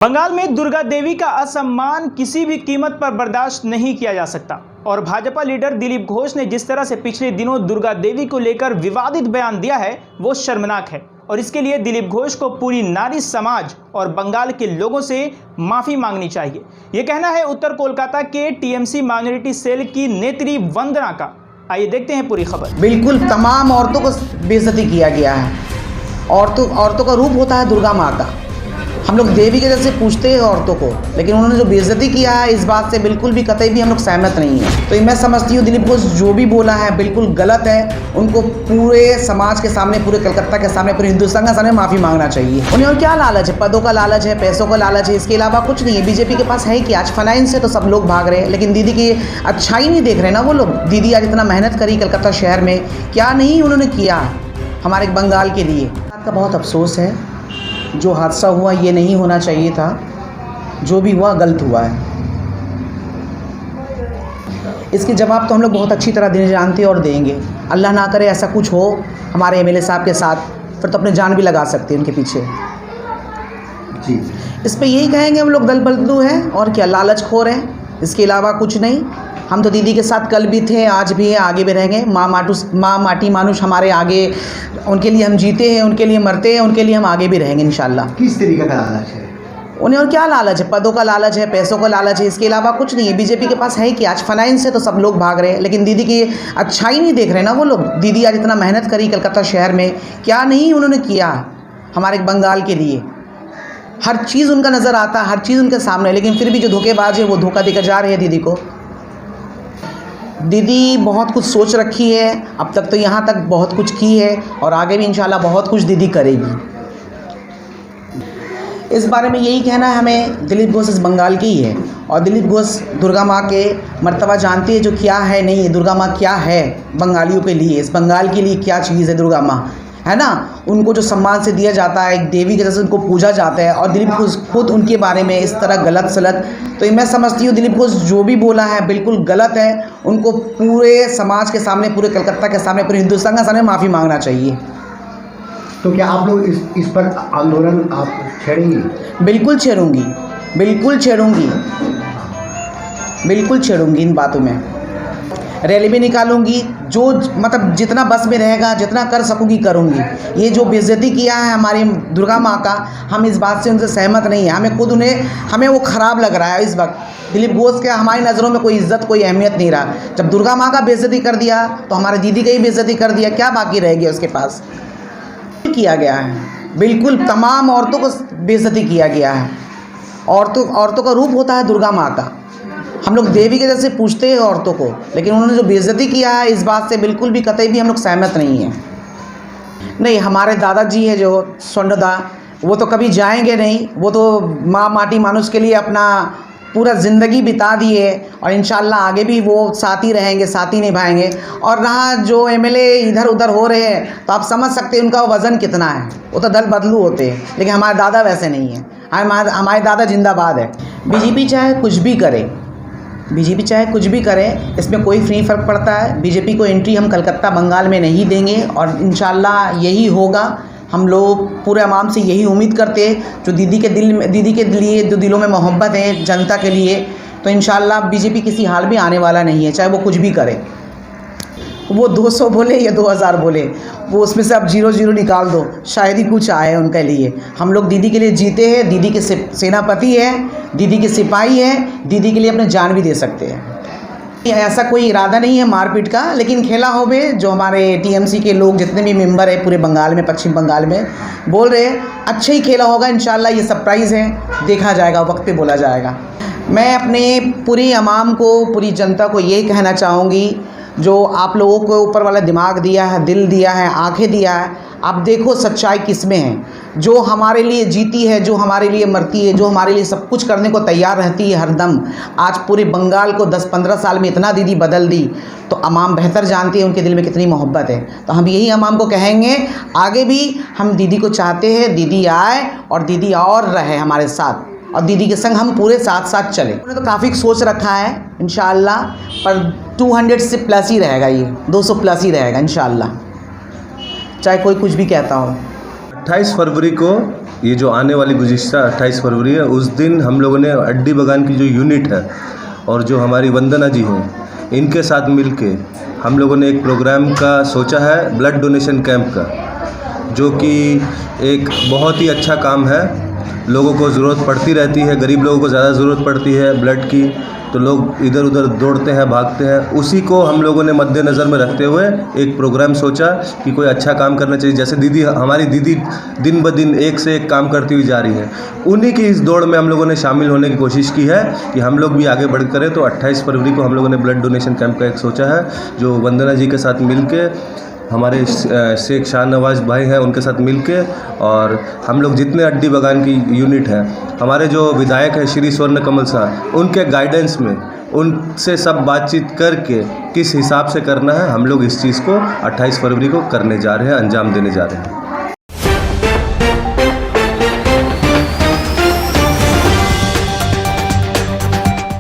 बंगाल में दुर्गा देवी का असम्मान किसी भी कीमत पर बर्दाश्त नहीं किया जा सकता और भाजपा लीडर दिलीप घोष ने जिस तरह से पिछले दिनों दुर्गा देवी को लेकर विवादित बयान दिया है वो शर्मनाक है और इसके लिए दिलीप घोष को पूरी नारी समाज और बंगाल के लोगों से माफ़ी मांगनी चाहिए। ये कहना है उत्तर कोलकाता के टीएमसी माइनॉरिटी सेल की नेत्री वंदना का। आइए देखते हैं पूरी खबर। बिल्कुल तमाम औरतों को बेइज्जती किया गया है। औरतों का रूप होता है दुर्गा माँ का। हम लोग देवी के जैसे पूछते हैं औरतों को, लेकिन उन्होंने जो बेइज्जती किया है इस बात से बिल्कुल भी कतई भी हम लोग सहमत नहीं हैं। तो मैं समझती हूँ दिलीप घोष जो भी बोला है बिल्कुल गलत है। उनको पूरे समाज के सामने, पूरे कलकत्ता के सामने, पूरे हिंदुस्तान के सामने माफ़ी मांगना चाहिए। उन्हें और क्या लालच है? पदों का लालच है, पैसों का लालच है, इसके अलावा कुछ नहीं है। बीजेपी के पास है कि आज फाइनेंस से तो सब लोग भाग रहे हैं, लेकिन दीदी की अच्छाई नहीं देख रहे ना वो लोग। दीदी आज इतना मेहनत करी कलकत्ता शहर में, क्या नहीं उन्होंने किया हमारे बंगाल के लिए। बात का बहुत अफसोस है, जो हादसा हुआ ये नहीं होना चाहिए था। जो भी हुआ गलत हुआ है। इसके जवाब तो हम लोग बहुत अच्छी तरह देने जानते हैं और देंगे। अल्लाह ना करे ऐसा कुछ हो हमारे एमएलए साहब के साथ, फिर तो अपने जान भी लगा सकते हैं उनके पीछे जी। इस पर यही कहेंगे हम लोग दल बदलू हैं और क्या, लालच खोर हैं, इसके अलावा कुछ नहीं। हम तो दीदी के साथ कल भी थे, आज भी है, आगे भी रहेंगे। माँ माटी मानुष हमारे आगे, उनके लिए हम जीते हैं, उनके लिए मरते हैं, उनके लिए हम आगे भी रहेंगे इंशाल्लाह। किस तरीके का लालच है उन्हें? और क्या लालच है? पदों का लालच है, पैसों का लालच है, इसके अलावा कुछ नहीं है। बीजेपी के पास है कि आज फाइनेंस से तो सब लोग भाग रहे हैं, लेकिन दीदी की अच्छाई नहीं देख रहे ना वो लोग। दीदी आज इतना मेहनत करी कलकत्ता शहर में, क्या नहीं उन्होंने किया हमारे बंगाल के लिए। हर चीज़ उनका नज़र आता है, हर चीज़ उनके सामने, लेकिन फिर भी जो धोखेबाज है वो धोखा देकर जा रहे हैं दीदी को। दीदी बहुत कुछ सोच रखी है, अब तक तो यहाँ तक बहुत कुछ की है और आगे भी इंशाल्लाह बहुत कुछ दीदी करेगी। इस बारे में यही कहना है हमें, दिलीप घोष इस बंगाल की ही है और दिलीप घोष दुर्गा माँ के मर्तबा जानती है, जो क्या है नहीं है। दुर्गा माँ क्या है बंगालियों के लिए, इस बंगाल के लिए क्या चीज़ है दुर्गा माँ, है ना। उनको जो सम्मान से दिया जाता है, एक देवी के जैसे उनको पूजा जाता है, और दिलीप घोष खुद उनके बारे में इस तरह गलत सलत। तो मैं समझती हूँ दिलीप घोष जो भी बोला है बिल्कुल गलत है। उनको पूरे समाज के सामने, पूरे कलकत्ता के सामने, पूरे हिंदुस्तान के सामने माफ़ी मांगना चाहिए। तो क्या आप लोग इस पर आंदोलन आप छेड़ेंगी? बिल्कुल छेड़ूंगी, बिल्कुल छेड़ूंगी, बिल्कुल छेड़ूंगी। इन बातों में रैली भी निकालूंगी, जो मतलब जितना बस में रहेगा, जितना कर सकूंगी करूंगी। ये जो बेइज्जती किया है हमारी दुर्गा माँ का, हम इस बात से उनसे सहमत नहीं है। हमें खुद हमें वो ख़राब लग रहा है इस वक्त। दिलीप घोष के हमारी नज़रों में कोई इज्जत, कोई अहमियत नहीं रहा। जब दुर्गा माँ का बेइज्जती कर दिया तो हमारे दीदी का ही बेइज्जती कर दिया, क्या बाकी रह गया उसके पास। किया गया है, बिल्कुल तमाम औरतों को बेइज्जती किया गया है। औरतों का रूप होता है दुर्गा माँ का। हम लोग देवी के जैसे पूछते हैं औरतों को, लेकिन उन्होंने जो बेइज्जती किया है इस बात से बिल्कुल भी कतई भी हम लोग सहमत नहीं हैं। नहीं, हमारे दादाजी है जो सोंडदा, वो तो कभी जाएंगे नहीं। वो तो माँ माटी मानुष के लिए अपना पूरा ज़िंदगी बिता दिए और इंशाल्लाह आगे भी वो साथ ही रहेंगे, साथ ही निभाएंगे। और रहा जो एमएलए इधर उधर हो रहे हैं, तो आप समझ सकते हैं उनका वज़न कितना है। वो तो दल बदलू होते हैं, लेकिन हमारे दादा वैसे नहीं हैं। हमारे दादा जिंदाबाद है। बीजेपी चाहे कुछ भी करे, बीजेपी चाहे कुछ भी करे, इसमें कोई फ्री फ़र्क पड़ता है। बीजेपी को एंट्री हम कलकत्ता बंगाल में नहीं देंगे और इंशाल्लाह यही होगा। हम लोग पूरे अवाम से यही उम्मीद करते हैं, जो दीदी के लिए जो दिलों में मोहब्बत है जनता के लिए, तो इंशाल्लाह बीजेपी किसी हाल में आने वाला नहीं है, चाहे वो कुछ भी करे। वो 200 बोले या 2000 बोले, वो उसमें से आप 0 निकाल दो, शायद ही कुछ आए उनके लिए। हम लोग दीदी के लिए जीते हैं, दीदी के सेनापति हैं, दीदी के सिपाही हैं, दीदी के लिए अपने जान भी दे सकते हैं। ऐसा कोई इरादा नहीं है मारपीट का, लेकिन खेला हो में जो हमारे टीएमसी के लोग जितने भी मेंबर हैं पूरे बंगाल में, पश्चिम बंगाल में, बोल रहे हैं अच्छा ही खेला होगा। इंशाल्लाह ये सरप्राइज़ है, देखा जाएगा, वक्त पे बोला जाएगा। मैं अपने पूरी अवाम को, पूरी जनता को यही कहना चाहूँगी, जो आप लोगों को ऊपर वाला दिमाग दिया है, दिल दिया है, आंखें दिया है, आप देखो सच्चाई किस में है। जो हमारे लिए जीती है, जो हमारे लिए मरती है, जो हमारे लिए सब कुछ करने को तैयार रहती है हरदम। आज पूरे बंगाल को 10-15 साल में इतना दीदी बदल दी, तो अवाम बेहतर जानती है उनके दिल में कितनी मोहब्बत है। तो हम यही अवाम को कहेंगे, आगे भी हम दीदी को चाहते हैं, दीदी आए और दीदी और रहे हमारे साथ, और दीदी के संग हम पूरे साथ साथ चले। उन्होंने तो काफ़ी सोच रखा है इंशाल्लाह, पर 200 से प्लस ही रहेगा, ये 200 प्लस ही रहेगा इंशाल्लाह, चाहे कोई कुछ भी कहता हो। 28 फरवरी को, ये जो आने वाली गुज़िश्ता 28 फरवरी है, उस दिन हम लोगों ने अड्डी बगान की जो यूनिट है और जो हमारी वंदना जी हैं, इनके साथ मिलके हम लोगों ने एक प्रोग्राम का सोचा है, ब्लड डोनेशन कैंप का, जो कि एक बहुत ही अच्छा काम है। लोगों को ज़रूरत पड़ती रहती है, गरीब लोगों को ज़्यादा ज़रूरत पड़ती है ब्लड की, तो लोग इधर उधर दौड़ते हैं, भागते हैं। उसी को हम लोगों ने मद्देनज़र में रखते हुए एक प्रोग्राम सोचा कि कोई अच्छा काम करना चाहिए। जैसे हमारी दीदी दिन ब दिन एक से एक काम करती हुई जा रही है, उन्हीं की इस दौड़ में हम लोगों ने शामिल होने की कोशिश की है कि हम लोग भी आगे बढ़ करें। तो 28 फरवरी को हम लोगों ने ब्लड डोनेशन कैंप का एक सोचा है, जो वंदना जी के साथ मिल के, हमारे शेख शाहनवाज भाई हैं, उनके साथ मिलके, और हम लोग जितने अड्डी बगान की यूनिट है, हमारे जो विधायक हैं श्री स्वर्ण कमल साहब, उनके गाइडेंस में उनसे सब बातचीत करके किस हिसाब से करना है, हम लोग इस चीज़ को 28 फरवरी को करने जा रहे हैं, अंजाम देने जा रहे हैं।